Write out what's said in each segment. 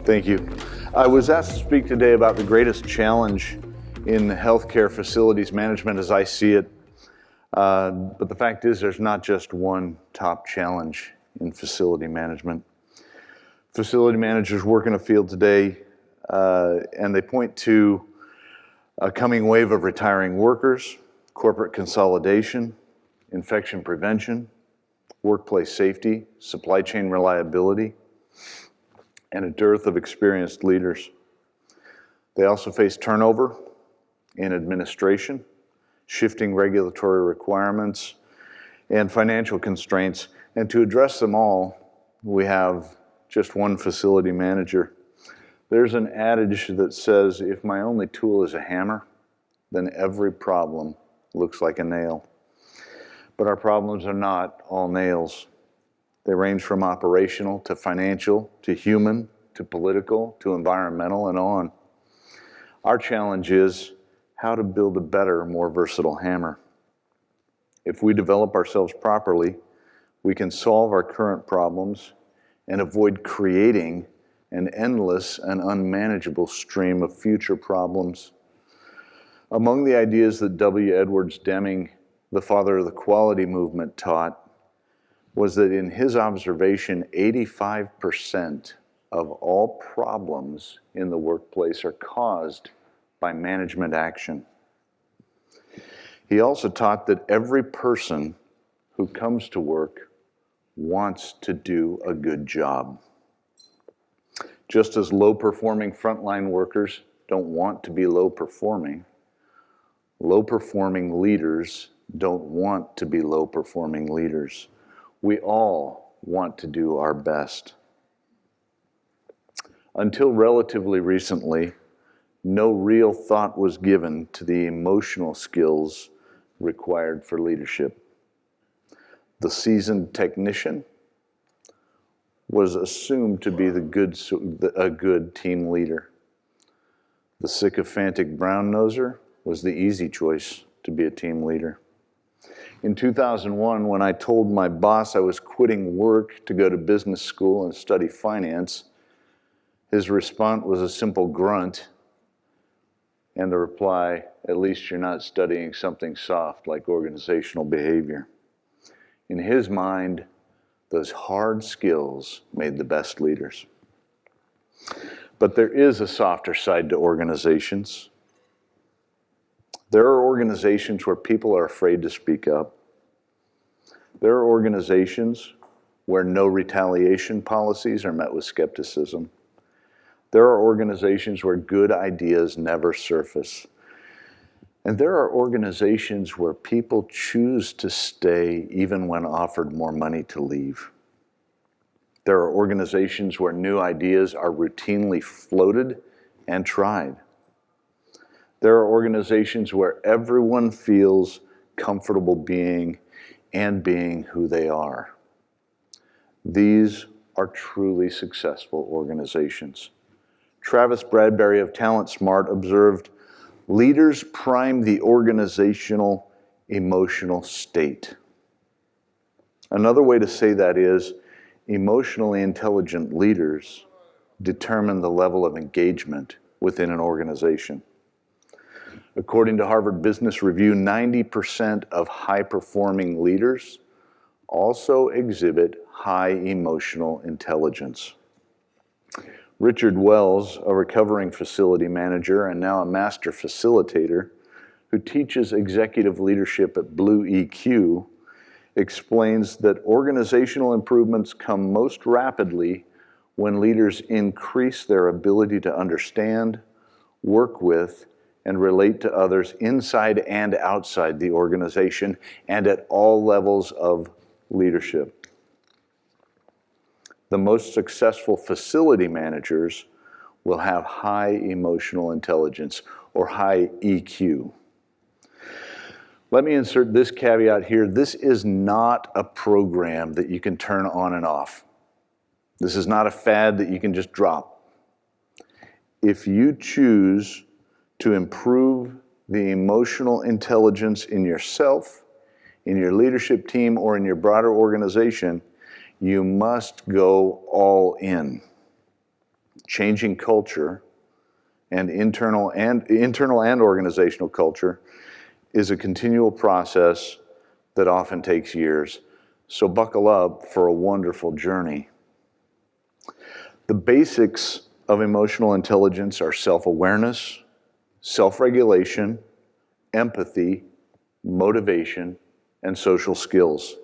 Thank you. I was asked to speak today about the greatest challenge in healthcare facilities management as I see it. But the fact is there's not just one top challenge in facility management. Facility managers work in a field today and they point to a coming wave of retiring workers, corporate consolidation, infection prevention, workplace safety, supply chain reliability, and a dearth of experienced leaders. They also face turnover in administration, shifting regulatory requirements, and financial constraints. And to address them all, we have just one facility manager. There's an adage that says, if my only tool is a hammer, then every problem looks like a nail. But our problems are not all nails. They range from operational to financial to human to political to environmental and on. Our challenge is how to build a better, more versatile hammer. If we develop ourselves properly, we can solve our current problems and avoid creating an endless and unmanageable stream of future problems. Among the ideas that W. Edwards Deming, the father of the quality movement, taught was that in his observation, 85% of all problems in the workplace are caused by management action. He also taught that every person who comes to work wants to do a good job. Just as low-performing frontline workers don't want to be low-performing leaders don't want to be low-performing leaders. We all want to do our best. Until relatively recently, no real thought was given to the emotional skills required for leadership. The seasoned technician was assumed to be a good team leader. The sycophantic brown-noser was the easy choice to be a team leader. In 2001, when I told my boss I was quitting work to go to business school and study finance, his response was a simple grunt and the reply, "At least you're not studying something soft like organizational behavior." In his mind, those hard skills made the best leaders. But there is a softer side to organizations. There are organizations where people are afraid to speak up. There are organizations where no retaliation policies are met with skepticism. There are organizations where good ideas never surface. And there are organizations where people choose to stay even when offered more money to leave. There are organizations where new ideas are routinely floated and tried. There are organizations where everyone feels comfortable being who they are. These are truly successful organizations. Travis Bradbury of Talent Smart observed, "Leaders prime the organizational emotional state." Another way to say that is, emotionally intelligent leaders determine the level of engagement within an organization. According to Harvard Business Review, 90% of high-performing leaders also exhibit high emotional intelligence. Richard Wells, a recovering facility manager and now a master facilitator who teaches executive leadership at Blue EQ, explains that organizational improvements come most rapidly when leaders increase their ability to understand, work with, and relate to others inside and outside the organization and at all levels of leadership. The most successful facility managers will have high emotional intelligence or high EQ. Let me insert this caveat here. This is not a program that you can turn on and off. This is not a fad that you can just drop. If you choose to improve the emotional intelligence in yourself, in your leadership team, or in your broader organization, you must go all in. changing culture, and internal and organizational culture is a continual process that often takes years. So buckle up for a wonderful journey. The basics of emotional intelligence are self-awareness, self-regulation, empathy, motivation, and social skills.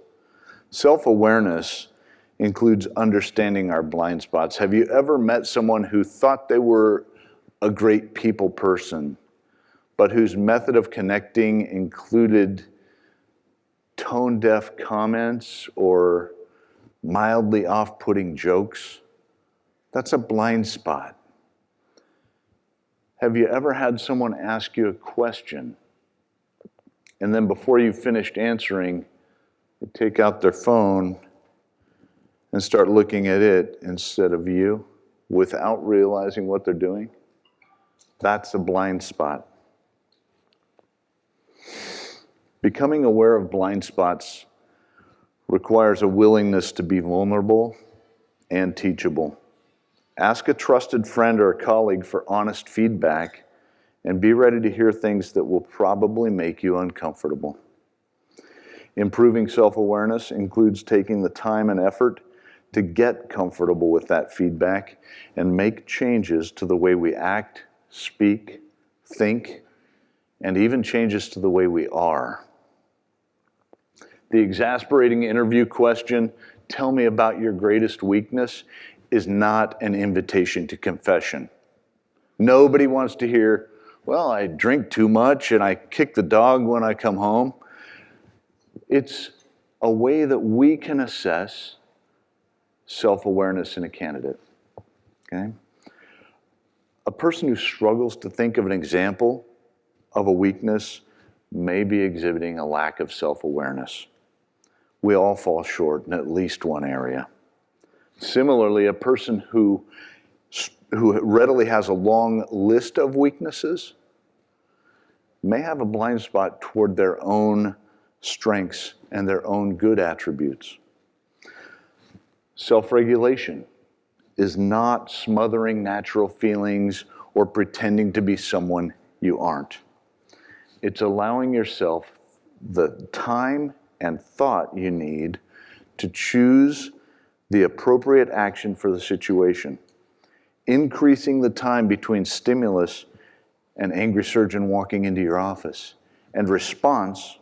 Self-awareness includes understanding our blind spots. Have you ever met someone who thought they were a great people person, but whose method of connecting included tone-deaf comments or mildly off-putting jokes? That's a blind spot. Have you ever had someone ask you a question, and then before you finished answering, they take out their phone and start looking at it instead of you without realizing what they're doing? That's a blind spot. Becoming aware of blind spots requires a willingness to be vulnerable and teachable. Ask a trusted friend or a colleague for honest feedback and be ready to hear things that will probably make you uncomfortable. Improving self-awareness includes taking the time and effort to get comfortable with that feedback and make changes to the way we act, speak, think, and even changes to the way we are. The exasperating interview question, "Tell me about your greatest weakness," is not an invitation to confession. Nobody wants to hear, "Well, I drink too much and I kick the dog when I come home." It's a way that we can assess self-awareness in a candidate. Okay? A person who struggles to think of an example of a weakness may be exhibiting a lack of self-awareness. We all fall short in at least one area. Similarly, a person who readily has a long list of weaknesses may have a blind spot toward their own strengths and their own good attributes. Self-regulation is not smothering natural feelings or pretending to be someone you aren't. It's allowing yourself the time and thought you need to choose the appropriate action for the situation. Increasing the time between stimulus and angry surgeon walking into your office and response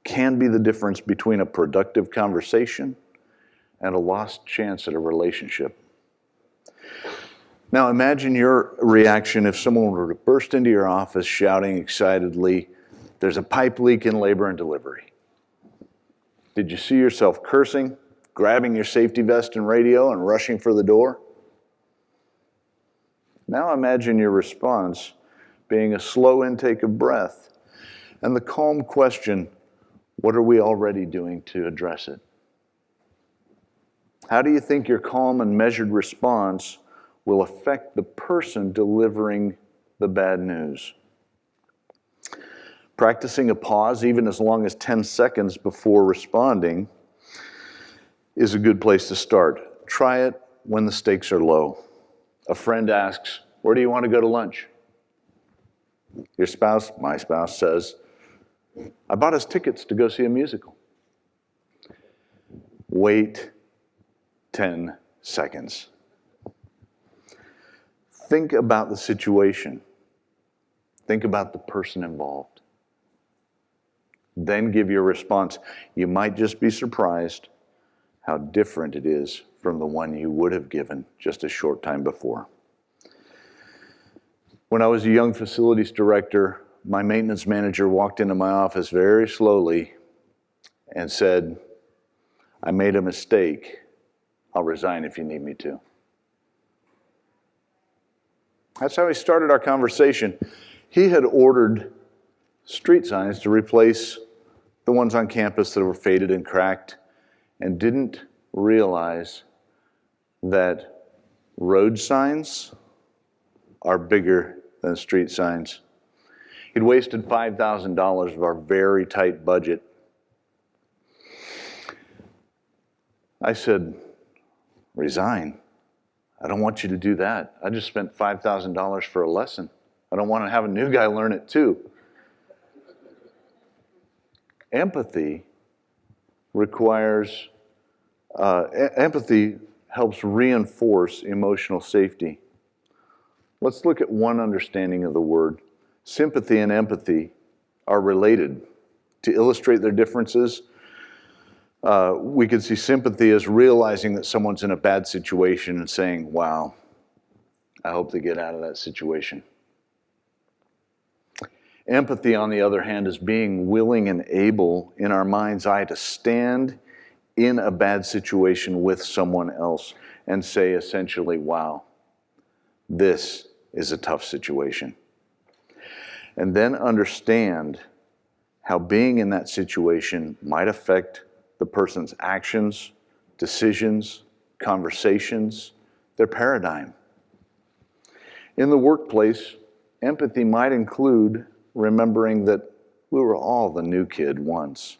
can be the difference between a productive conversation and a lost chance at a relationship. Now imagine your reaction if someone were to burst into your office shouting excitedly, "There's a pipe leak in labor and delivery." Did you see yourself cursing, grabbing your safety vest and radio and rushing for the door? Now imagine your response being a slow intake of breath and the calm question, "What are we already doing to address it?" How do you think your calm and measured response will affect the person delivering the bad news? Practicing a pause, even as long as 10 seconds before responding, is a good place to start. Try it when the stakes are low. A friend asks, "Where do you want to go to lunch?" Your spouse, my spouse, says, "I bought us tickets to go see a musical." Wait 10 seconds. Think about the situation. Think about the person involved. Then give your response. You might just be surprised how different it is from the one you would have given just a short time before. When I was a young facilities director, my maintenance manager walked into my office very slowly and said, "I made a mistake. I'll resign if you need me to." That's how he started our conversation. He had ordered street signs to replace the ones on campus that were faded and cracked, and didn't realize that road signs are bigger than street signs. He'd wasted $5,000 of our very tight budget. I said, "Resign? I don't want you to do that. I just spent $5,000 for a lesson. I don't want to have a new guy learn it too. Empathy requires, empathy helps reinforce emotional safety. Let's look at one understanding of the word. Sympathy and empathy are related. To illustrate their differences, we could see sympathy as realizing that someone's in a bad situation and saying, wow, I hope they get out of that situation. Empathy, on the other hand, is being willing and able in our mind's eye to stand in a bad situation with someone else and say essentially, wow, this is a tough situation. And then understand how being in that situation might affect the person's actions, decisions, conversations, their paradigm. In the workplace, empathy might include remembering that we were all the new kid once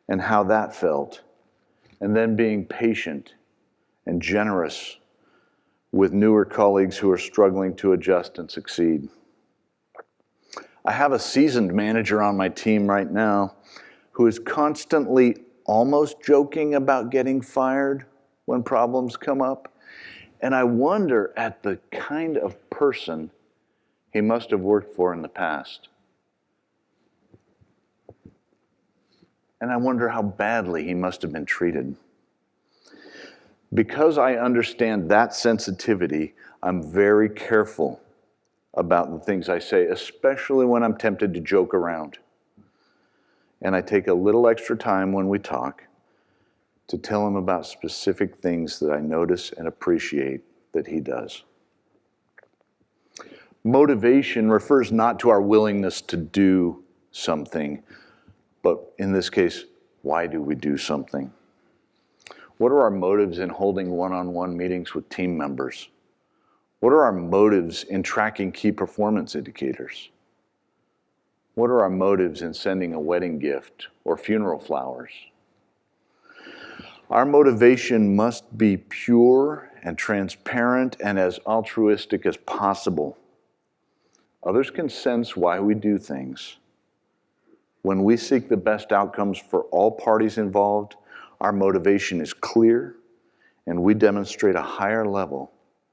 and how that felt, and then being patient and generous with newer colleagues who are struggling to adjust and succeed. I have a seasoned manager on my team right now who is constantly almost joking about getting fired when problems come up. And I wonder at the kind of person he must have worked for in the past. And I wonder how badly he must have been treated. Because I understand that sensitivity, I'm very careful about the things I say, especially when I'm tempted to joke around. And I take a little extra time when we talk to tell him about specific things that I notice and appreciate that he does. Motivation refers not to our willingness to do something, but in this case, why do we do something? What are our motives in holding one-on-one meetings with team members? What are our motives in tracking key performance indicators? What are our motives in sending a wedding gift or funeral flowers? Our motivation must be pure and transparent and as altruistic as possible. Others can sense why we do things. When we seek the best outcomes for all parties involved, our motivation is clear and we demonstrate a higher level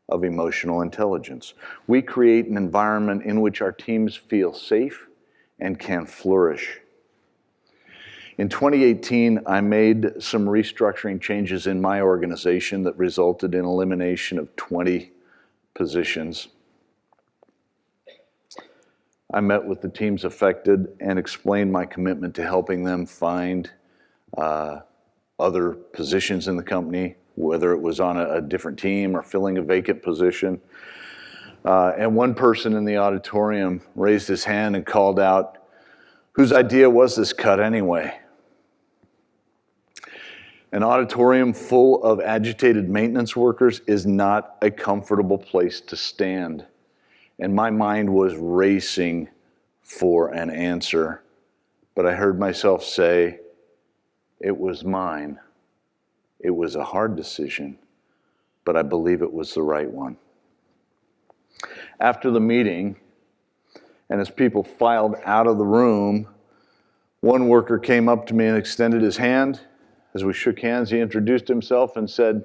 of emotional intelligence. We create an environment in which our teams feel safe and can flourish. In 2018, I made some restructuring changes in my organization that resulted in elimination of 20 positions. I met with the teams affected and explained my commitment to helping them find other positions in the company, whether it was on a different team or filling a vacant position. And one person in the auditorium raised his hand and called out, "Whose idea was this cut anyway?" An auditorium full of agitated maintenance workers is not a comfortable place to stand. And my mind was racing for an answer. But I heard myself say, it was mine. It was a hard decision, but I believe it was the right one. After the meeting, and as people filed out of the room, one worker came up to me and extended his hand. As we shook hands, he introduced himself and said,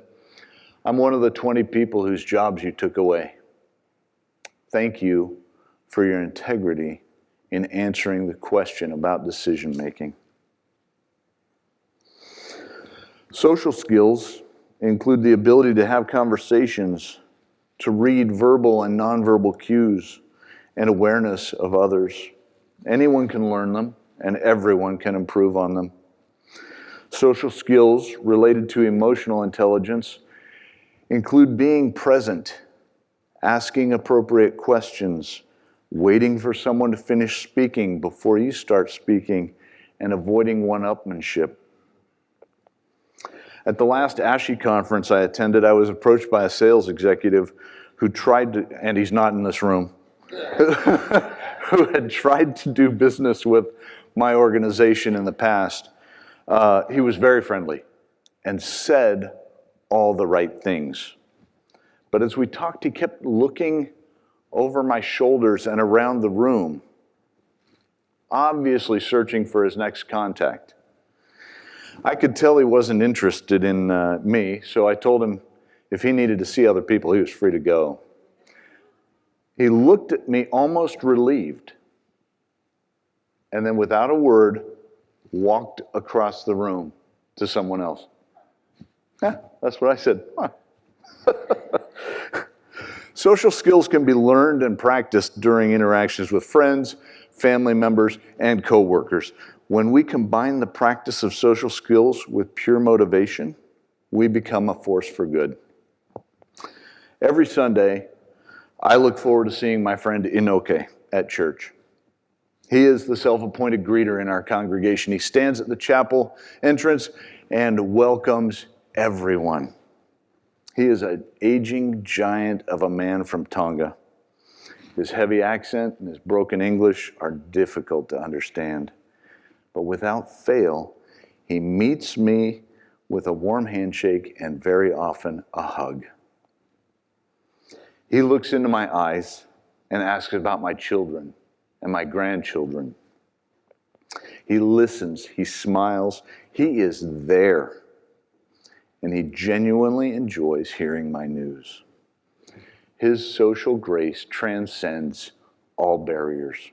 "I'm one of the 20 people whose jobs you took away. Thank you for your integrity in answering the question about decision making." Social skills include the ability to have conversations, to read verbal and nonverbal cues, and awareness of others. Anyone can learn them, and everyone can improve on them. Social skills related to emotional intelligence include being present, asking appropriate questions, waiting for someone to finish speaking before you start speaking, and avoiding one-upmanship. At the last ASHI conference I attended, I was approached by a sales executive who tried to, and he's not in this room, who had tried to do business with my organization in the past. He was very friendly and said all the right things. But as we talked, he kept looking over my shoulders and around the room, obviously searching for his next contact. I could tell he wasn't interested in me, so I told him if he needed to see other people, he was free to go. He looked at me almost relieved, and then without a word, walked across the room to someone else. That's what I said. Huh. Social skills can be learned and practiced during interactions with friends, family members, and coworkers. When we combine the practice of social skills with pure motivation, we become a force for good. Every Sunday, I look forward to seeing my friend Inoke at church. He is the self-appointed greeter in our congregation. He stands at the chapel entrance and welcomes everyone. He is an aging giant of a man from Tonga. His heavy accent and his broken English are difficult to understand. But without fail, he meets me with a warm handshake and very often a hug. He looks into my eyes and asks about my children and my grandchildren. He listens, he smiles, he is there, and he genuinely enjoys hearing my news. His social grace transcends all barriers.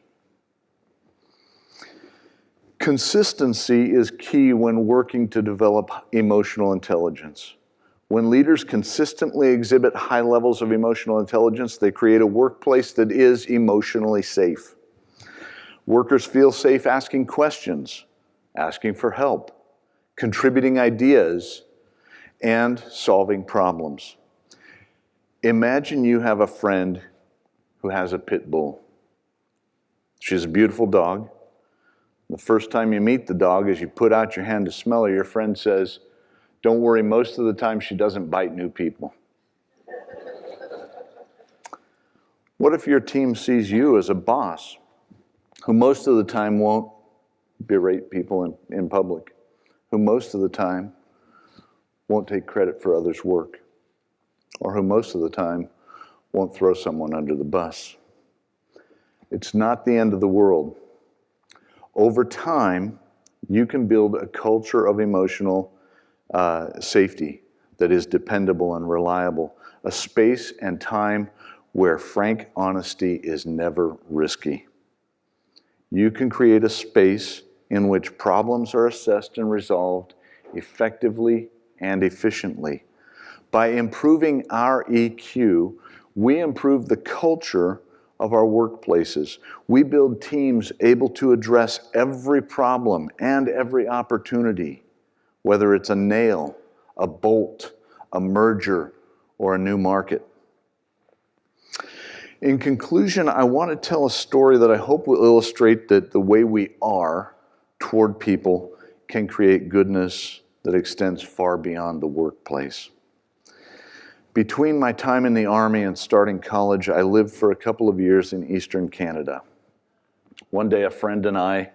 Consistency is key when working to develop emotional intelligence. When leaders consistently exhibit high levels of emotional intelligence, they create a workplace that is emotionally safe. Workers feel safe asking questions, asking for help, contributing ideas, and solving problems. Imagine you have a friend who has a pit bull. She's a beautiful dog. The first time you meet the dog, as you put out your hand to smell her, your friend says, "Don't worry, most of the time she doesn't bite new people." What if your team sees you as a boss who most of the time won't berate people in public, who most of the time won't take credit for others' work, or who most of the time won't throw someone under the bus? It's not the end of the world. Over time, you can build a culture of emotional safety that is dependable and reliable, a space and time where frank honesty is never risky. You can create a space in which problems are assessed and resolved effectively and efficiently. By improving our EQ, we improve the culture of our workplaces. We build teams able to address every problem and every opportunity, whether it's a nail, a bolt, a merger, or a new market. In conclusion, I want to tell a story that I hope will illustrate that the way we are toward people can create goodness that extends far beyond the workplace. Between my time in the Army and starting college, I lived for a couple of years in Eastern Canada. One day, a friend and I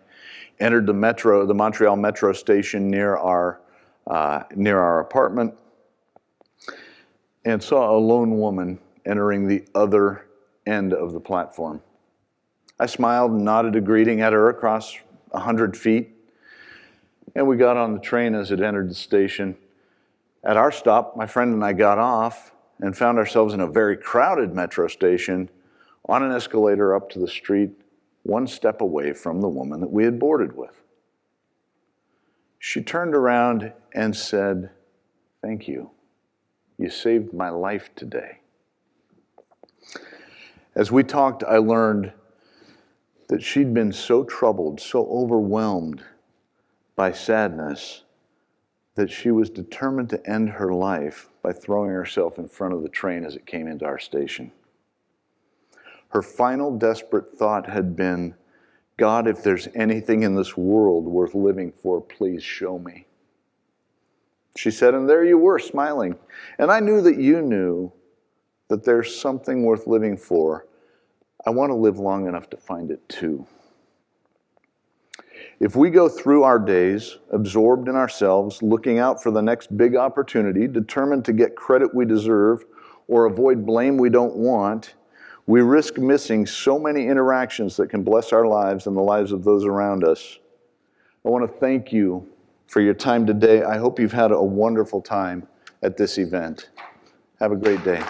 entered the Montreal metro station near our apartment, and saw a lone woman entering the other end of the platform. I smiled and nodded a greeting at her across 100 feet, and we got on the train as it entered the station. At our stop, my friend and I got off and found ourselves in a very crowded metro station on an escalator up to the street, one step away from the woman that we had boarded with. She turned around and said, "Thank you. You saved my life today." As we talked, I learned that she'd been so troubled, so overwhelmed by sadness, that she was determined to end her life by throwing herself in front of the train as it came into our station. Her final desperate thought had been, "God, if there's anything in this world worth living for, please show me." She said, and there you were, smiling. And I knew that you knew that there's something worth living for. I want to live long enough to find it too. If we go through our days absorbed in ourselves, looking out for the next big opportunity, determined to get credit we deserve, or avoid blame we don't want, we risk missing so many interactions that can bless our lives and the lives of those around us. I want to thank you for your time today. I hope you've had a wonderful time at this event. Have a great day.